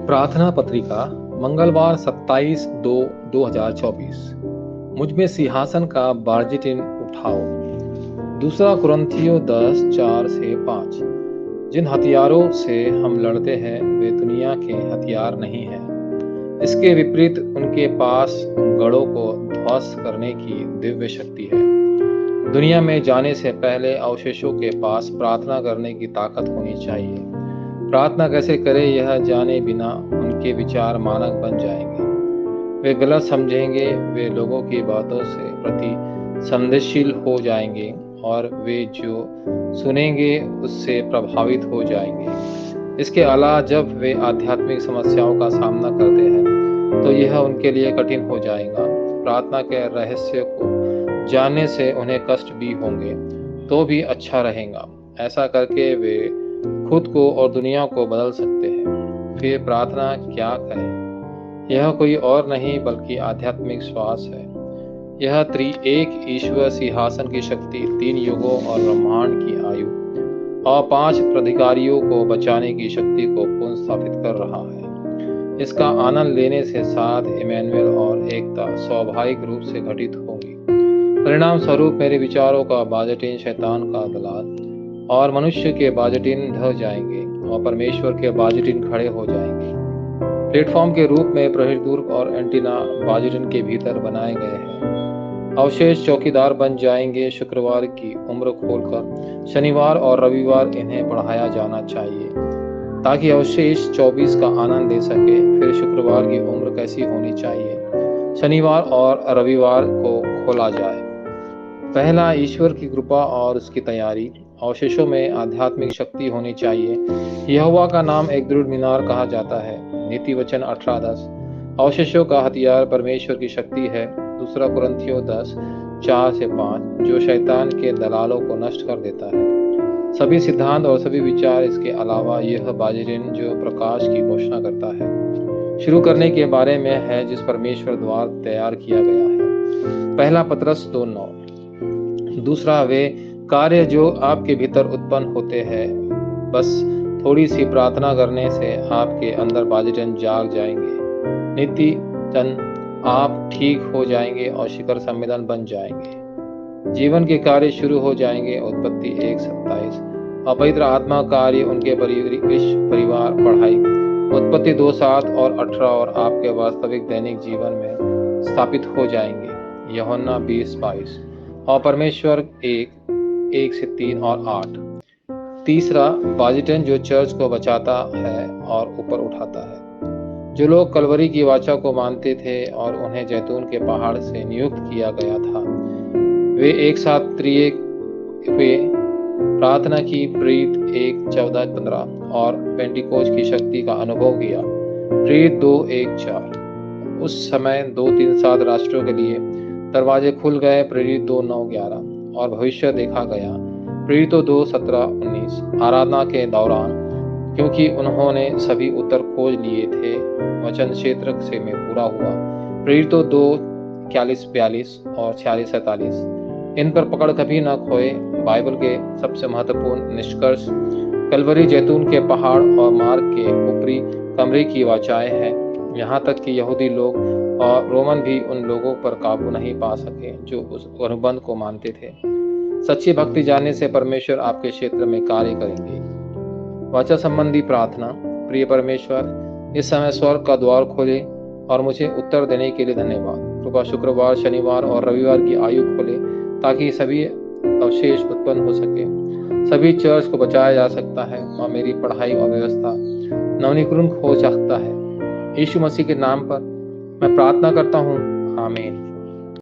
प्रार्थना पत्रिका मंगलवार 27/2/2024। मुझ में सिंहासन का बारजिटिन उठाओ। दूसरा कुरिन्थियों 10:4-5। जिन हथियारों से हम लड़ते हैं वे दुनिया के हथियार नहीं हैं। इसके विपरीत उनके पास गढ़ों को ध्वस्त करने की दिव्य शक्ति है। दुनिया में जाने से पहले अवशेषों के पास प्रार्थना करने की ताकत होनी चाहिए। प्रार्थना कैसे करें यह जाने बिना उनके विचार मानक बन जाएंगे। वे गलत समझेंगे, वे लोगों की बातों से प्रति संवेदनशील हो जाएंगे और वे जो सुनेंगे उससे प्रभावित हो जाएंगे। इसके अलावा जब वे आध्यात्मिक समस्याओं का सामना करते हैं तो यह उनके लिए कठिन हो जाएगा। प्रार्थना के रहस्य को जानने से उन्हें कष्ट भी होंगे तो भी अच्छा रहेगा। ऐसा करके वे खुद को और दुनिया को बदल सकते हैं। फिर प्रार्थना क्या करें? यह कोई और नहीं बल्कि आध्यात्मिक श्वास है। यह त्रिएक ईश्वर सिंहासन की शक्ति, 3 युगों और ब्रह्मांड की आयु और 5 प्राधिकारियों को बचाने की शक्ति को पुनर्स्थापित कर रहा है। इसका आनंद लेने से साथ इमैनुएल और एकता स्वाभाविक रूप से घटित होगी। परिणाम स्वरूप मेरे विचारों का बाजेटिन शैतान का दलाल और मनुष्य के बाजेटिन ढह जाएंगे और परमेश्वर के बाजेटिन खड़े हो जाएंगे। प्लेटफॉर्म के रूप में प्रहरीदुर्ग और एंटीना बाजेटिन के भीतर बनाए गए हैं। अवशेष चौकीदार बन जाएंगे। शुक्रवार की उम्र खोलकर शनिवार और रविवार इन्हें पढ़ाया जाना चाहिए ताकि अवशेष 24 का आनंद ले सके। फिर शुक्रवार की उम्र कैसी होनी चाहिए, शनिवार और रविवार को खोला जाए। पहला, ईश्वर की कृपा और उसकी तैयारी। अवशेषों में आध्यात्मिक शक्ति होनी चाहिए। यहोवा का नाम एक दृढ़ मीनार कहा जाता है। नीति वचन 18:10। अवशेषों का हथियार परमेश्वर की शक्ति है। दूसरा कुरिन्थियों 10:4-5 जो शैतान के दलालों को नष्ट कर देता है। सभी सिद्धांत और सभी विचार। इसके अलावा यह बाजेटिन जो प्रकाश की घोषणा करता है, शुरू करने के बारे में है जिस परमेश्वर द्वारा तैयार किया गया है। पहला पतरस 2:9। दूसरा, वे कार्य जो आपके भीतर उत्पन्न होते हैं, बस थोड़ी सी प्रार्थना करने से आपके अंदर बाजेटिन जाग जाएंगे। नीति तन आप ठीक हो जाएंगे और शिखर सम्मेलन बन जाएंगे। जीवन के कार्य शुरू हो जाएंगे। उत्पत्ति 1:27। अपवित्र आत्मा कार्य उनके परिवार पढ़ाई। उत्पत्ति 2:7 और 18 और आपके वास्तविक दैनिक जीवन में स्थापित हो जाएंगे। यूहन्ना 20:22 और परमेश्वर 1:3 और 8। तीसरा, बाजेटिन जो चर्च को बचाता है और ऊपर उठाता है। जो लोग कलवरी की वाचा को मानते थे और उन्हें जैतून के पहाड़ से नियुक्त किया गया था, वे एक साथ त्रिएक हुए। प्रार्थना की, प्रेरित 1:14-15 और पेंटिकोस्ट की शक्ति का अनुभव किया। प्रेरित 2:1-4। उस समय 2-3-7 राष्ट्रों के लिए दरवाजे खुल गए। प्रेरित 2:9-11 और भविष्य देखा गया। प्रेरितों 2:17-19। आराधना के दौरान, क्योंकि उन्होंने सभी उत्तर खोज लिए थे, वचन क्षेत्र से में पूरा हुआ। प्रेरितों 2:41-42 और 46-47। इन पर पकड़ कभी न खोए। बाइबल के सबसे महत्वपूर्ण निष्कर्ष कलवरी, जैतून के पहाड़ और मार्ग के ऊपरी कमरे की वाचाएं हैं। यहाँ तक कि यहूदी लोग और रोमन भी उन लोगों पर काबू नहीं पा सके जो उस अनुबंध को मानते थे। सच्ची भक्ति जानने से परमेश्वर आपके क्षेत्र में कार्य करेंगे। वाचा संबंधी प्रार्थना। प्रिय परमेश्वर, इस समय स्वर्ग का द्वार खोले और मुझे उत्तर देने के लिए धन्यवाद। कृपा शुक्रवार, शनिवार और रविवार की आयु खोले ताकि सभी अवशेष उत्पन्न हो सके, सभी चर्च को बचाया जा सकता है और मेरी पढ़ाई और व्यवस्था नवीनीकरण हो सकता है। यीशु मसीह के नाम पर मैं प्रार्थना करता हूँ, आमीन।